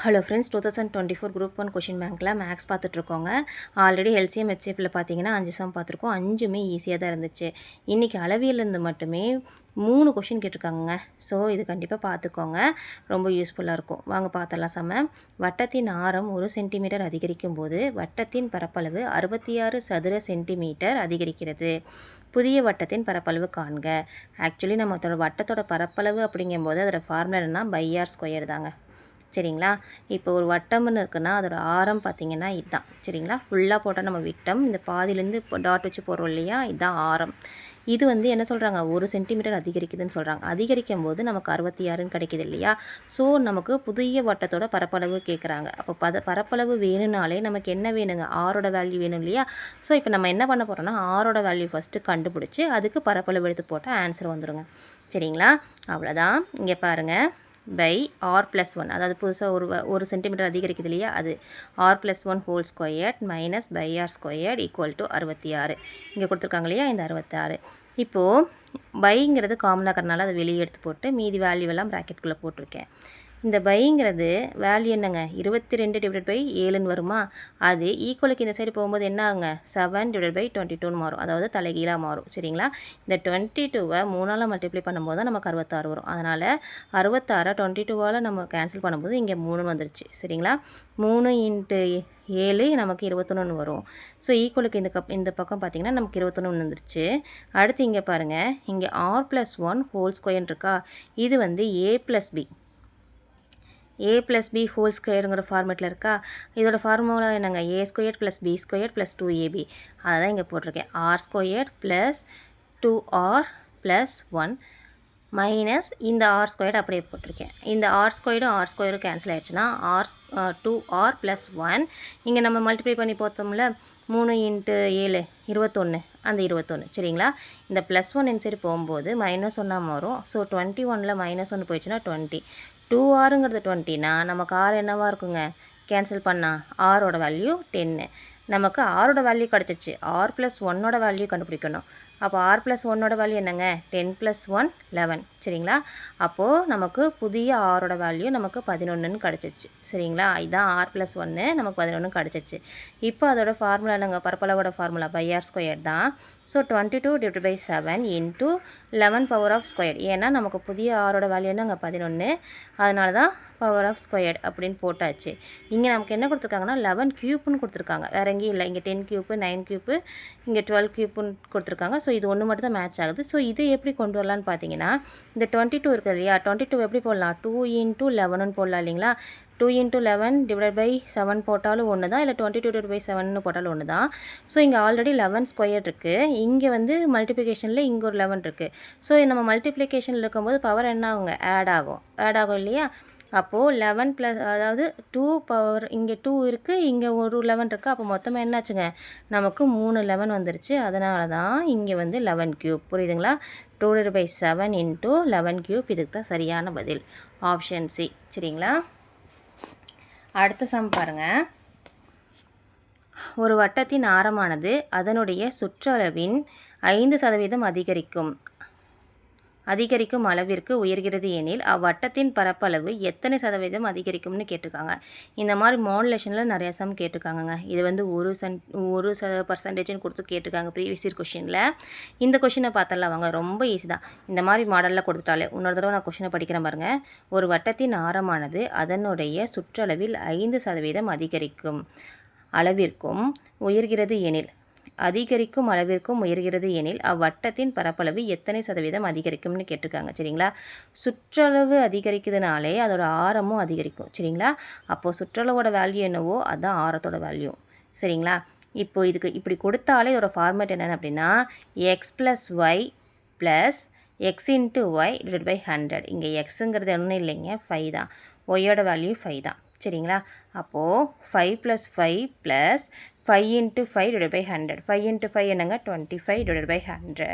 Hello friends 2024 group 1 question பேங்க்கில் maths பார்த்துட்ருக்கோங்க. Already LCM ஹெச்சிஎஃப்பில் பார்த்தீங்கன்னா 5 some பார்த்துருக்கோம். 5மே ஈஸியாக தான் இருந்துச்சு. இன்றைக்கி அளவியலேருந்து மட்டுமே 3 கொஷின் கேட்டிருக்காங்க. ஸோ இது கண்டிப்பாக பார்த்துக்கோங்க, ரொம்ப யூஸ்ஃபுல்லாக இருக்கும். வாங்க பார்த்தலாம் சம. வட்டத்தின் ஆரம் 1 சென்டிமீட்டர் அதிகரிக்கும் போது வட்டத்தின் பரப்பளவு 66 சதுர சென்டிமீட்டர் அதிகரிக்கிறது. புதிய வட்டத்தின் பரப்பளவு காண்க. ஆக்சுவலி நம்ம வட்டத்தோட பரப்பளவு அப்படிங்கும்போது அதோட ஃபார்முலா என்னன்னா πr² தாங்க. சரிங்களா? இப்போ ஒரு வட்டம்னு இருக்குன்னா அதோட ஆரம் பார்த்திங்கன்னா இதுதான். சரிங்களா? ஃபுல்லாக போட்டால் நம்ம விட்டம், இந்த பாதியிலேருந்து இப்போ டாட் வச்சு போடுறோம் இல்லையா, இதுதான் ஆரம். இது வந்து என்ன சொல்கிறாங்க, 1 சென்டிமீட்டர் அதிகரிக்குதுன்னு சொல்கிறாங்க. அதிகரிக்கும் போது நமக்கு 66ன்னு கிடைக்கிது இல்லையா? ஸோ நமக்கு புதிய வட்டத்தோட பரப்பளவு கேட்குறாங்க. அப்போ பரப்பளவு வேணும்னாலே நமக்கு என்ன வேணுங்க, ஆரோட வேல்யூ வேணும் இல்லையா? ஸோ இப்போ நம்ம என்ன பண்ண போகிறோம்னா ஆரோட வேல்யூ ஃபஸ்ட்டு கண்டுபிடிச்சி அதுக்கு பரப்பளவு எடுத்து போட்டால் ஆன்சர் வந்துடுங்க. சரிங்களா? அவ்வளோதான். இங்கே பாருங்கள், பை r+1, அதாவது புதுசாக ஒரு சென்டிமீட்டர் அதிகரிக்குது இல்லையா, அது r+1 whole squared minus πr² equal to 66. இங்கே கொடுத்துருக்காங்க இல்லையா, இந்த 66. இப்போது பைங்கிறது காமனாக இருக்கிறனால அதை வெளியே எடுத்து போட்டு மீதி வேல்யூவெல்லாம் ப்ராக்கெட்டுக்குள்ளே போட்டிருக்கேன். இந்த பைங்கிறது வேல்யூ என்னங்க, 22/7ன்னு வருமா? அது ஈக்குவலுக்கு இந்த சைடு போகும்போது என்ன ஆகுங்க, 7/22ன்னு மாறும். அதாவது தலைகீழாக மாறும். சரிங்களா? இந்த 22வை 3ஆல் மல்டிப்ளை பண்ணும்போது தான் நமக்கு 66 வரும். அதனால் 66 22ஆல் நம்ம கேன்சல் பண்ணும்போது இங்கே 3 வந்துருச்சு. சரிங்களா? 3 × 7 நமக்கு 21 வரும். ஸோ ஈக்குவலுக்கு இந்த பக்கம் பார்த்திங்கன்னா நமக்கு 21 வந்துருச்சு. அடுத்து இங்கே பாருங்கள், இங்கே r+1 ஹோல் ஸ்கொயர் இருக்கா, இது வந்து a+b a+b ஹோல் ஸ்கொயருங்கிற ஃபார்மேட்டில் இருக்கா. இதோட ஃபார்முலா என்னங்க, a² + b² + 2ab. அதை தான் இங்கே போட்டிருக்கேன். r² + 2r + 1 மைனஸ் இந்த r² அப்படியே போட்டிருக்கேன். இந்த r² கேன்சல் ஆகிடுச்சுன்னா 2r + 1 இங்கே நம்ம மல்டிப்ளை பண்ணி பார்த்தோம்ல, 3 × 7 21, அந்த 21. சரிங்களா? இந்த +1 இன்சைடு போகும்போது -1 வரும். ஸோ 21ல் -1 போயிடுச்சுன்னா 20. 2rங்கிறது 20னா நமக்கு r என்னவாக இருக்குங்க, கேன்சல் பண்ணால் ஆரோட வேல்யூ 10. நமக்கு ஆரோட வேல்யூ கிடச்சிருச்சு. r+1ஓட வேல்யூ கண்டுபிடிக்கணும். அப்போ r+1ஓட வேல்யூ என்னங்க, 10 + 1 11. சரிங்களா? அப்போது நமக்கு புதிய ஆரோட வேல்யூ நமக்கு 11ன்னு கிடச்சிருச்சு. சரிங்களா? இதுதான் r+1 நமக்கு 11 கிடச்சிருச்சு. இப்போ அதோட ஃபார்முலா என்னங்க, பரப்பளவோட ஃபார்முலா πr² தான். ஸோ 22/7 × 11^². ஏன்னா நமக்கு புதிய ஆரோட வேல்யூ என்னங்க 11, அதனால தான் πr² அப்படின்னு போட்டாச்சு. இங்கே நமக்கு என்ன கொடுத்துருக்காங்கன்னா 11³ கொடுத்துருக்காங்க. வேறு எங்கேயும் இல்லை. இங்கே 10³ 9³ இங்கே 12³ கொடுத்துருக்காங்க. ஸோ இது ஒன்று மட்டும் தான் மேட்ச் ஆகுது. ஸோ இது எப்படி கொண்டு வரலான்னு பார்த்தீங்கன்னா, இந்த 22 இருக்குது இல்லையா, 22 எப்படி போடலாம், 2 × 11ன்னு போடலாம் இல்லைங்களா. 2 × 11/7 போட்டாலும் ஒன்று தான், இல்லை 22/7ன்னு போட்டாலும் ஒன்று தான். ஸோ இங்கே ஆல்ரெடி 11² இருக்குது. இங்கே வந்து மல்டிப்ளிகேஷனில் இங்கே ஒரு 11 இருக்குது. ஸோ நம்ம மல்டிப்ளிகேஷனில் இருக்கும்போது பவர் என்ன ஆகுங்க, ஆட் ஆகும் இல்லையா. அப்போது 11 அதாவது 2 பவர் இங்கே 2 இருக்குது, இங்கே ஒரு 11 இருக்குது. அப்போ மொத்தமாக என்னாச்சுங்க, நமக்கு 3 11 வந்துருச்சு. அதனால தான் இங்கே வந்து 11³ புரியுதுங்களா. 2/7 × 11³ இதுக்கு தான் சரியான பதில், ஆப்ஷன் சி. சரிங்களா? அடுத்த சம் பாருங்கள். ஒரு வட்டத்தின் ஆரமானது அதனுடைய சுற்றளவின் 5% அதிகரிக்கும் அளவிற்கு உயர்கிறது எனில் அவ்வட்டத்தின் பரப்பளவு எத்தனை சதவீதம் அதிகரிக்கும்னு கேட்டிருக்காங்க. இந்த மாதிரி மாடுலேஷனில் நிறைய சம் கேட்டிருக்காங்கங்க. இது வந்து 1% கொடுத்து கேட்டிருக்காங்க ப்ரீவியஸ் இயர் கொஷினில். இந்த கொஷினை பார்த்தலாம் வாங்க, ரொம்ப ஈஸி தான். இந்த மாதிரி மாடலில் கொடுத்துட்டாலே இன்னொரு தடவை நான் கொஷினை படிக்கிறேன் பாருங்கள். ஒரு வட்டத்தின் ஆரமானது அதனுடைய சுற்றளவில் 5% அதிகரிக்கும் அளவிற்கும் உயர்கிறது எனில் உயர்கிறது எனில் அவ்வட்டத்தின் பரப்பளவு எத்தனை சதவீதம் அதிகரிக்கும்னு கேட்டிருக்காங்க. சரிங்களா? சுற்றளவு அதிகரிக்குதுனாலே அதோட ஆரமும் அதிகரிக்கும். சரிங்களா? அப்போது சுற்றளவோட வேல்யூ என்னவோ அதுதான் ஆரத்தோட வேல்யூ. சரிங்களா? இப்போ இதுக்கு இப்படி கொடுத்தாலே இதோட ஃபார்மேட் என்னென்னு அப்படின்னா x + y + x × y / 100. இங்கே எக்ஸுங்கிறது ஒன்றும் இல்லைங்க, 5 தான். ஒய்யோட வேல்யூ 5 தான். சரிங்களா? அப்போது 5 + 5 + 5 × 5 / 100. 5 × 5 என்னங்க, 25/100.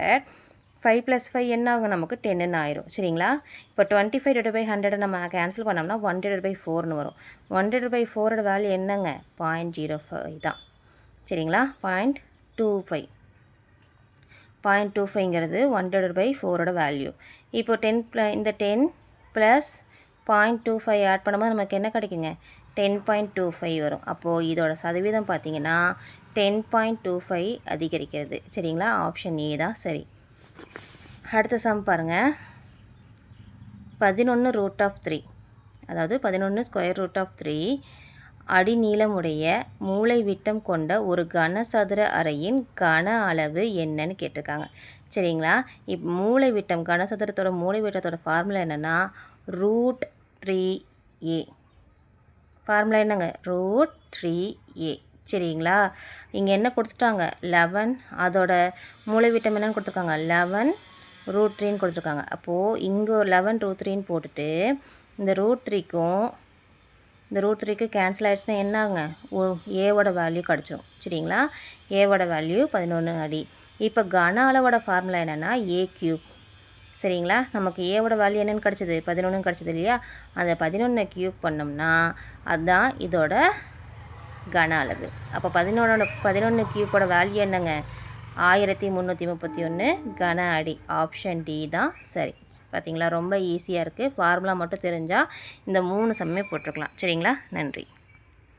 5 + 5 என்ன ஆகும், நமக்கு 10ன்னு ஆயிரும். சரிங்களா? இப்போ 25/100 நம்ம கேன்சல் பண்ணோம்னா 1/4ன்னு வரும். 1/4ஓட வேல்யூ என்னங்க, 0.05 தான். சரிங்களா? 0.25. 0.25ங்கிறது 1/4ஓட வேல்யூ. இப்போ இந்த 10 + 0.25 ஆட் பண்ணும்போது நமக்கு என்ன கிடைக்குங்க 10.25 வரும். அப்போது இதோட சதவீதம் பார்த்திங்கன்னா 10.25 அதிகரிக்கிறது. சரிங்களா? ஆப்ஷன் ஏ தான் சரி. அடுத்த சம் பாருங்கள். 11√3 அதாவது 11 ஸ்கொயர் ரூட் ஆஃப் 3 அடி நீளமுடைய மூலை விட்டம் கொண்ட ஒரு கனசதுர அறையின் கன அளவு என்னன்னு கேட்டிருக்காங்க. சரிங்களா? மூலை விட்டம் கனசதுரத்தோட மூலை விட்டத்தோட ஃபார்முலா என்னென்னா √3a. ஃபார்முலா என்னங்க √3a. சரிங்களா? இங்கே என்ன கொடுத்துட்டாங்க 11, அதோட மூலை விட்டம் என்னன்னு கொடுத்துருக்காங்க 11√3ன்னு கொடுத்துருக்காங்க. அப்போது இங்கே 11√3ன்னு போட்டுட்டு இந்த √3க்கும் இந்த √3க்கு கேன்சல் ஆகிடுச்சுன்னா என்ன ஆகுங்க ஏவோட வேல்யூ கிடச்சிரும். சரிங்களா? ஏவோட வேல்யூ 11 அடி. இப்போ கன அளவோட ஃபார்முலா என்னென்னா a³. சரிங்களா? நமக்கு ஏவோட வேல்யூ என்னென்னு கிடச்சிது 11 கிடச்சிது இல்லையா? அந்த 11 க்யூப் பண்ணோம்னா அதுதான் இதோட கன அளவு. அப்போ 11 க்யூப்போட வேல்யூ என்னங்க 1331 கன அடி. ஆப்ஷன் டி தான் சரி. பார்த்தீங்களா? ரொம்ப ஈஸியாக இருக்குது. ஃபார்முலா மட்டும் தெரிஞ்சால் இந்த 3 சம்மே போட்டிருக்கலாம். சரிங்களா? நன்றி.